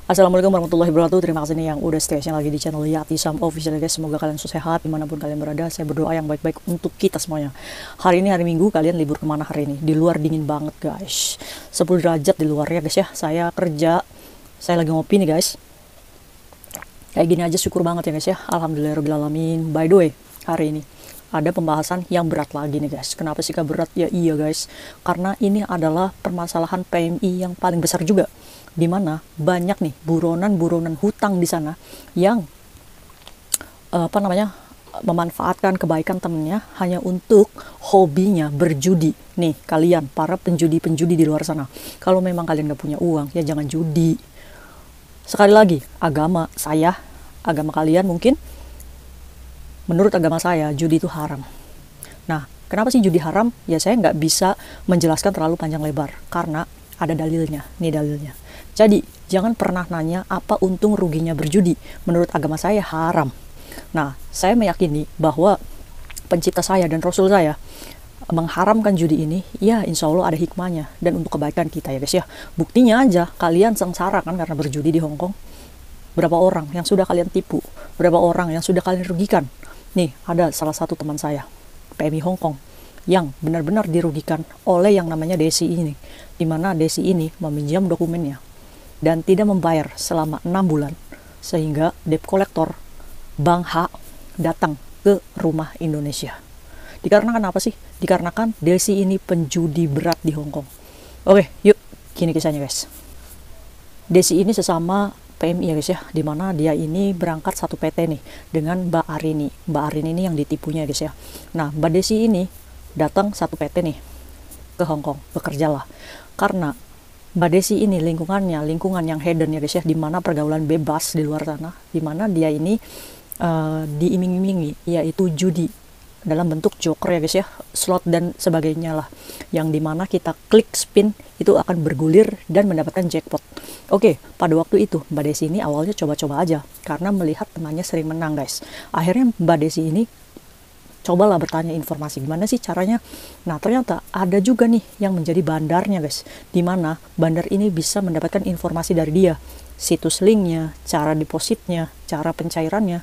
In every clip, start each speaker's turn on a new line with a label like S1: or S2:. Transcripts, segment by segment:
S1: Assalamualaikum warahmatullahi wabarakatuh. Terima kasih nih yang udah stay lagi di channel Yati Sam Official guys. Semoga kalian sehat dimanapun kalian berada. Saya berdoa yang baik-baik untuk kita semuanya. Hari ini hari Minggu, kalian libur kemana hari ini? Di luar dingin banget guys, 10 derajat di luar ya guys ya. Saya kerja, saya lagi ngopi nih guys. Kayak gini aja syukur banget ya guys ya. Alhamdulillahirobbilalamin. By the way, hari ini ada pembahasan yang berat lagi nih guys. Kenapa sih berat? Ya iya guys, karena ini adalah permasalahan PMI yang paling besar juga, dimana banyak nih buronan-buronan hutang di sana yang memanfaatkan kebaikan temennya hanya untuk hobinya berjudi. Nih kalian para penjudi-penjudi di luar sana, kalau memang kalian gak punya uang ya jangan judi. Sekali lagi, agama kalian mungkin, menurut agama saya judi itu haram. Nah, kenapa sih judi haram? Ya saya nggak bisa menjelaskan terlalu panjang lebar karena ada dalilnya. Nih dalilnya. Jadi jangan pernah nanya apa untung ruginya berjudi. Menurut agama saya haram. Nah, saya meyakini bahwa pencipta saya dan Rasul saya mengharamkan judi ini, ya insya Allah ada hikmahnya dan untuk kebaikan kita ya guys ya. Buktinya aja kalian sengsara kan karena berjudi di Hong Kong. Berapa orang yang sudah kalian tipu, berapa orang yang sudah kalian rugikan. Nih ada salah satu teman saya PMI Hong Kong yang benar-benar dirugikan oleh yang namanya Desi ini, dimana Desi ini meminjam dokumennya dan tidak membayar selama 6 bulan, sehingga debt collector Bank H datang ke rumah Indonesia. Dikarenakan apa sih? Dikarenakan Desi ini penjudi berat di Hong Kong. Oke, yuk, gini kisahnya guys. Desi ini sesama PMI ya guys ya, dimana dia ini berangkat satu PT nih dengan Mbak Arini. Mbak Arini ini yang ditipunya guys ya. Nah, Mbak Desi ini datang satu PT nih ke Hong Kong, bekerjalah. Karena Mbak Desi ini lingkungan yang hedon ya guys ya, dimana pergaulan bebas di luar sana, dimana dia ini diiming-imingi yaitu judi dalam bentuk joker ya guys ya, slot dan sebagainya lah, yang dimana kita klik spin itu akan bergulir dan mendapatkan jackpot. Oke, pada waktu itu Mbak Desi ini awalnya coba-coba aja karena melihat temannya sering menang guys. Akhirnya Mbak Desi ini cobalah bertanya informasi gimana sih caranya. Nah ternyata ada juga nih yang menjadi bandarnya guys, dimana bandar ini bisa mendapatkan informasi dari dia, situs linknya, cara depositnya, cara pencairannya.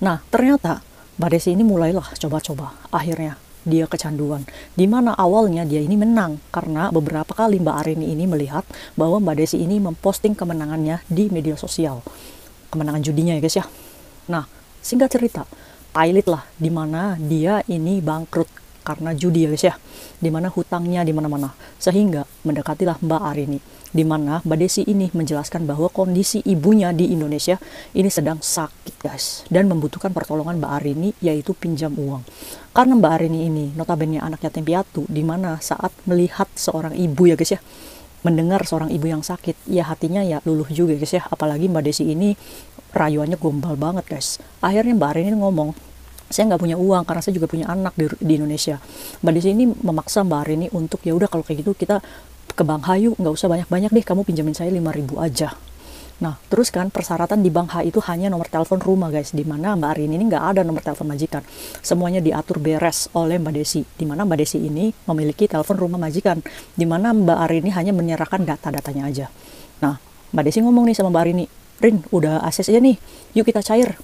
S1: Nah ternyata Mbak Desi ini mulailah coba-coba, akhirnya dia kecanduan, dimana awalnya dia ini menang karena beberapa kali Mbak Arini ini melihat bahwa Mbak Desi ini memposting kemenangannya di media sosial, kemenangan judinya ya guys ya. Nah singkat cerita, pilot lah dimana dia ini bangkrut karena judi ya guys ya, dimana hutangnya di mana-mana, sehingga mendekatilah Mbak Arini, dimana Mbak Desi ini menjelaskan bahwa kondisi ibunya di Indonesia ini sedang sakit guys dan membutuhkan pertolongan Mbak Arini, yaitu pinjam uang. Karena Mbak Arini ini notabene anak yatim piatu, dimana saat melihat seorang ibu ya guys ya, mendengar seorang ibu yang sakit, ya hatinya ya luluh juga guys ya. Apalagi Mbak Desi ini rayuannya gombal banget guys. Akhirnya Mbak Arini ngomong, saya nggak punya uang karena saya juga punya anak di Indonesia. Mbak Desi ini memaksa Mbak Arini untuk ya udah kalau kayak gitu kita ke Bank Hayu, nggak usah banyak-banyak deh, kamu pinjamin saya 5.000 aja. Nah terus kan persyaratan di Bank H itu hanya nomor telepon rumah guys, dimana Mbak Arini ini nggak ada nomor telepon majikan, semuanya diatur beres oleh Mbak Desi, dimana Mbak Desi ini memiliki telepon rumah majikan, dimana Mbak Arini hanya menyerahkan data-datanya aja. Nah Mbak Desi ngomong nih sama Mbak Arini, Rin udah akses aja nih, yuk kita cair.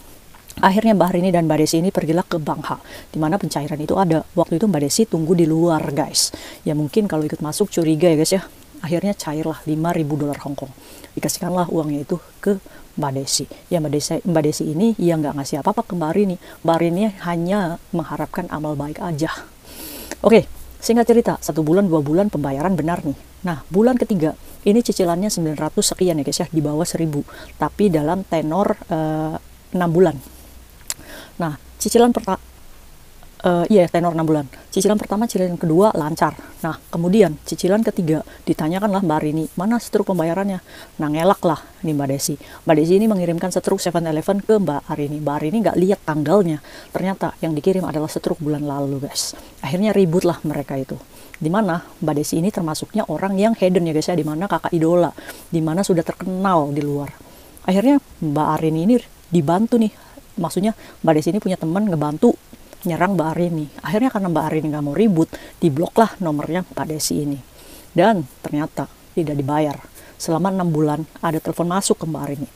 S1: Akhirnya Mbak Arini dan Mbak Desi ini pergilah ke Bank H, dimana pencairan itu ada. Waktu itu Mbak Desi tunggu di luar guys, ya mungkin kalau ikut masuk curiga ya guys ya. Akhirnya cairlah 5.000 dolar Hong Kong, dikasihkanlah uangnya itu ke Mbak Desi. Ya Mbak Desi ini ya nggak ngasih apa-apa ke Mbak Arini. Mbak Arini hanya mengharapkan amal baik aja. Oke, singkat cerita, 1 bulan 2 bulan pembayaran benar nih. Nah bulan ketiga ini cicilannya 900 sekian ya guys ya, di bawah 1.000, tapi dalam tenor 6 bulan. Nah, tenor 6 bulan. Cicilan pertama, cicilan kedua lancar. Nah, kemudian cicilan ketiga ditanyakanlah Mbak Arini, mana setruk pembayarannya? Nah, ngelak lah nih Mbak Desi. Mbak Desi ini mengirimkan setruk 7-Eleven ke Mbak Arini. Mbak Arini nggak lihat tanggalnya. Ternyata yang dikirim adalah setruk bulan lalu guys. Akhirnya ribut lah mereka itu. Dimana Mbak Desi ini termasuknya orang yang hedon ya guys ya, dimana kakak idola, dimana sudah terkenal di luar. Akhirnya Mbak Arini ini dibantu nih, maksudnya Mbak Desi ini punya teman ngebantu nyerang Mbak Arini. Akhirnya karena Mbak Arini nggak mau ribut, dibloklah nomornya Mbak Desi ini, dan ternyata tidak dibayar. selama 6 bulan ada telepon masuk ke Mbak Arini.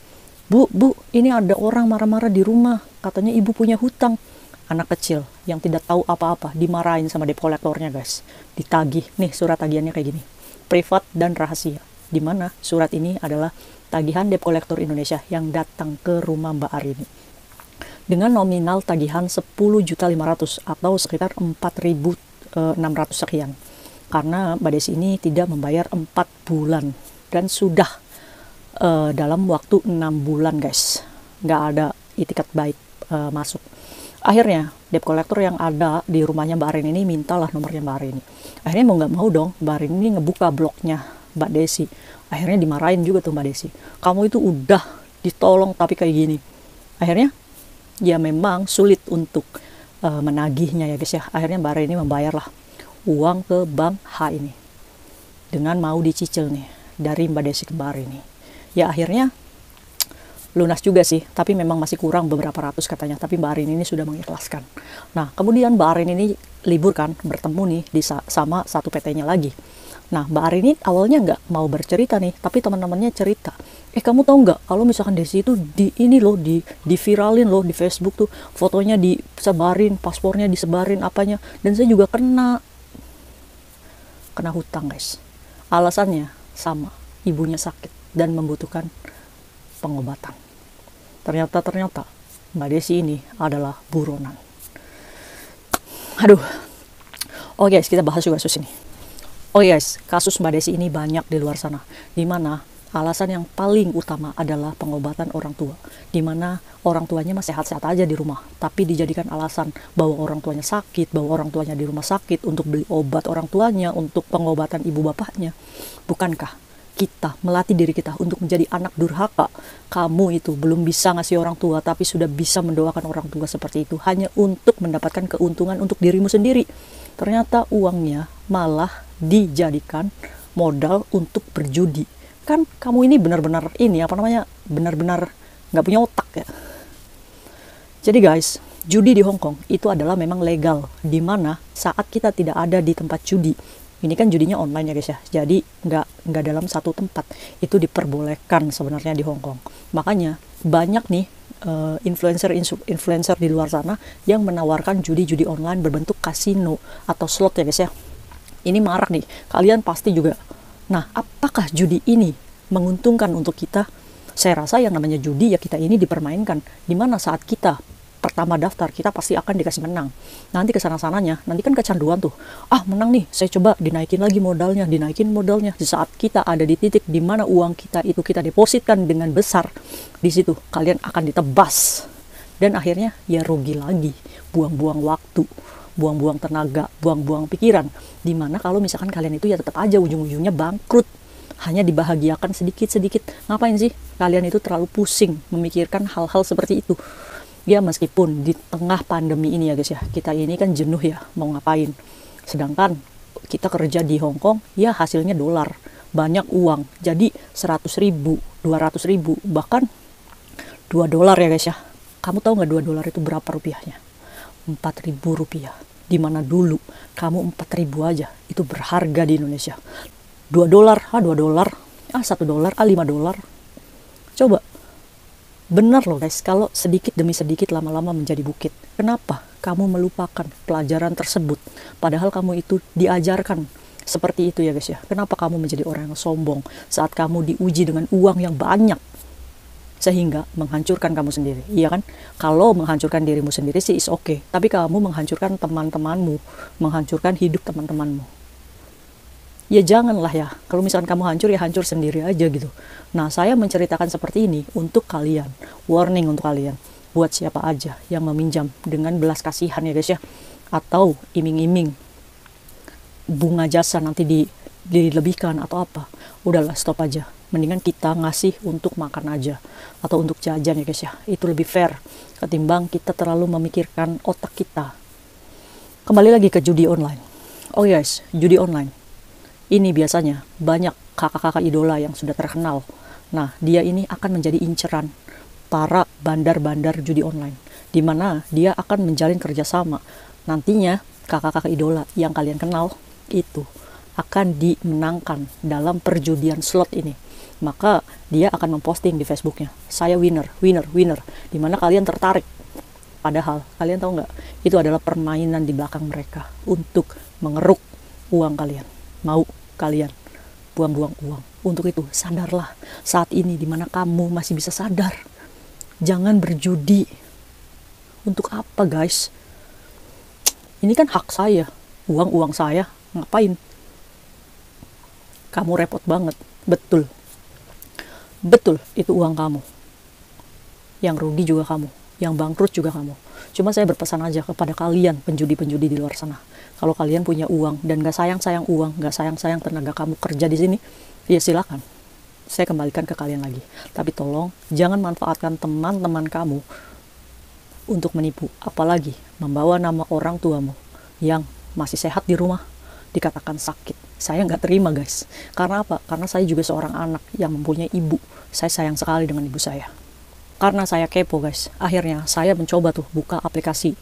S1: Bu, ini ada orang marah-marah di rumah, katanya ibu punya hutang. Anak kecil yang tidak tahu apa-apa dimarahin sama debt collectornya guys, ditagih. Nih surat tagihannya kayak gini, privat dan rahasia, dimana surat ini adalah tagihan debt collector Indonesia yang datang ke rumah Mbak Arini dengan nominal tagihan 10.500.000 atau sekitar 4.600 sekian, karena Mbak Desi ini tidak membayar 4 bulan dan sudah dalam waktu 6 bulan guys, nggak ada itikat baik masuk. Akhirnya debt collector yang ada di rumahnya Mbak Arini ini mintalah nomornya Mbak Arini. Akhirnya mau nggak mau dong Mbak Arini ini ngebuka blognya Mbak Desi. Akhirnya dimarahin juga tuh Mbak Desi, kamu itu udah ditolong tapi kayak gini. Akhirnya ya memang sulit untuk menagihnya ya guys ya. Akhirnya Mbak Arini membayarlah uang ke bank H ini dengan mau dicicil nih dari Mbak Desi ke Mbak Arini. Ya akhirnya lunas juga sih, tapi memang masih kurang beberapa ratus katanya, tapi Mbak Arini ini sudah mengikhlaskan. Nah kemudian Mbak Arini ini libur kan, bertemu nih sama satu PT-nya lagi. Nah Mbak Arini awalnya nggak mau bercerita nih, tapi teman-temannya cerita, kamu tahu nggak kalau misalkan Desi itu di ini loh, di viralin loh di Facebook tuh, fotonya disebarin, paspornya disebarin, apanya, dan saya juga kena hutang guys. Alasannya sama, ibunya sakit dan membutuhkan pengobatan. Ternyata Mbak Desi ini adalah buronan. Aduh. Oh guys, kita bahas juga kasus ini. Oh guys, kasus Mbak Desi ini banyak di luar sana, dimana alasan yang paling utama adalah pengobatan orang tua, dimana orang tuanya masih sehat-sehat aja di rumah, tapi dijadikan alasan bahwa orang tuanya sakit, bahwa orang tuanya di rumah sakit untuk beli obat orang tuanya, untuk pengobatan ibu bapaknya. Bukankah kita melatih diri kita untuk menjadi anak durhaka? Kamu itu belum bisa ngasih orang tua, tapi sudah bisa mendoakan orang tua seperti itu hanya untuk mendapatkan keuntungan untuk dirimu sendiri. Ternyata uangnya malah dijadikan modal untuk berjudi. Kan kamu ini benar-benar benar-benar nggak punya otak ya. Jadi guys, judi di Hong Kong itu adalah memang legal, dimana saat kita tidak ada di tempat judi, ini kan judinya online ya guys ya, jadi nggak dalam satu tempat, itu diperbolehkan sebenarnya di Hong Kong. Makanya banyak nih influencer di luar sana yang menawarkan judi online berbentuk kasino atau slot ya guys ya. Ini marak nih, kalian pasti juga. Nah, apakah judi ini menguntungkan untuk kita? Saya rasa yang namanya judi ya kita ini dipermainkan, dimana saat kita pertama daftar kita pasti akan dikasih menang. Nanti kesana-sananya, nanti kan kecanduan tuh. Menang nih, saya coba dinaikin lagi modalnya. Di saat kita ada di titik di mana uang kita itu kita depositkan dengan besar, di situ kalian akan ditebas. Dan akhirnya ya rugi lagi, buang-buang waktu, buang-buang tenaga, buang-buang pikiran. Dimana kalau misalkan kalian itu ya tetap aja ujung-ujungnya bangkrut. Hanya dibahagiakan sedikit-sedikit. Ngapain sih kalian itu terlalu pusing memikirkan hal-hal seperti itu? Ya meskipun di tengah pandemi ini ya guys ya, kita ini kan jenuh ya mau ngapain. Sedangkan kita kerja di Hong Kong ya hasilnya dolar, banyak uang. Jadi 100.000, 200.000, bahkan $2 ya guys ya. Kamu tahu nggak $2 itu berapa rupiahnya? 4.000 rupiah. Dimana dulu kamu 4.000 aja itu berharga di Indonesia. $2, $2, $1, $5. Coba. Benar loh guys, kalau sedikit demi sedikit lama-lama menjadi bukit. Kenapa kamu melupakan pelajaran tersebut? Padahal kamu itu diajarkan seperti itu ya guys ya. Kenapa kamu menjadi orang yang sombong saat kamu diuji dengan uang yang banyak sehingga menghancurkan kamu sendiri? Iya kan? Kalau menghancurkan dirimu sendiri sih is okay, tapi kamu menghancurkan teman-temanmu, menghancurkan hidup teman-temanmu. Ya janganlah ya, kalau misalkan kamu hancur ya hancur sendiri aja gitu. Nah saya menceritakan seperti ini untuk kalian, warning untuk kalian, buat siapa aja yang meminjam dengan belas kasihan ya guys ya, atau iming-iming bunga jasa nanti dilebihkan atau apa, udahlah stop aja. Mendingan kita ngasih untuk makan aja atau untuk jajan ya guys ya, itu lebih fair ketimbang kita terlalu memikirkan otak kita. Kembali lagi ke judi online. Oh guys, judi online ini biasanya banyak kakak-kakak idola yang sudah terkenal. Nah, dia ini akan menjadi inceran para bandar-bandar judi online, di mana dia akan menjalin kerjasama. Nantinya kakak-kakak idola yang kalian kenal itu akan dimenangkan dalam perjudian slot ini. maka dia akan memposting di Facebooknya, saya winner, winner, winner, dimana kalian tertarik. Padahal kalian tahu nggak, itu adalah permainan di belakang mereka untuk mengeruk uang kalian. Mau kalian buang-buang uang. Untuk itu sadarlah saat ini dimana kamu masih bisa sadar. Jangan berjudi. Untuk apa guys? Ini kan hak saya, uang saya, ngapain? Kamu repot banget, betul. Betul, itu uang kamu. Yang rugi juga kamu, yang bangkrut juga kamu. Cuma saya berpesan aja kepada kalian penjudi-penjudi di luar sana. Kalau kalian punya uang dan gak sayang-sayang uang, gak sayang-sayang tenaga kamu kerja di sini, ya silakan. Saya kembalikan ke kalian lagi. Tapi tolong jangan manfaatkan teman-teman kamu untuk menipu, apalagi membawa nama orang tuamu yang masih sehat di rumah dikatakan sakit. Saya nggak terima guys. Karena apa? Karena saya juga seorang anak yang mempunyai ibu. Saya sayang sekali dengan ibu saya. Karena saya kepo guys, akhirnya saya mencoba tuh buka aplikasi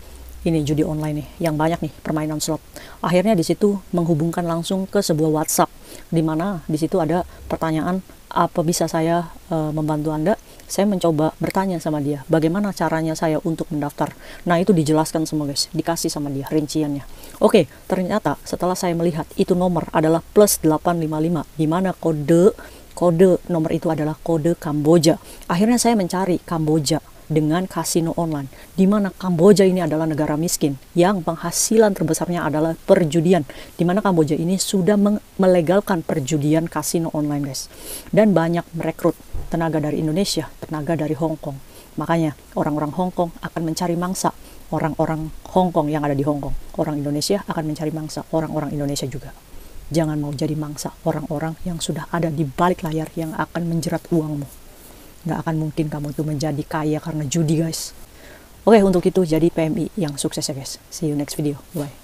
S1: ini judi online nih, yang banyak nih permainan slot. Akhirnya di situ menghubungkan langsung ke sebuah WhatsApp, di mana di situ ada pertanyaan, apa bisa saya membantu Anda? Saya mencoba bertanya sama dia, bagaimana caranya saya untuk mendaftar. Nah itu dijelaskan semua guys, dikasih sama dia rinciannya. Oke, ternyata setelah saya melihat itu nomor adalah plus 855, di mana kode nomor itu adalah kode Kamboja. Akhirnya saya mencari Kamboja dengan kasino online, di mana Kamboja ini adalah negara miskin yang penghasilan terbesarnya adalah perjudian, di mana Kamboja ini sudah melegalkan perjudian kasino online guys, dan banyak merekrut tenaga dari Indonesia, tenaga dari Hong Kong. Makanya orang-orang Hong Kong akan mencari mangsa orang-orang Hong Kong yang ada di Hong Kong, orang Indonesia akan mencari mangsa orang-orang Indonesia juga. Jangan mau jadi mangsa orang-orang yang sudah ada di balik layar yang akan menjerat uangmu. Nggak akan mungkin kamu itu menjadi kaya karena judi guys. Oke, untuk itu jadi PMI yang sukses ya guys. See you next video. Bye.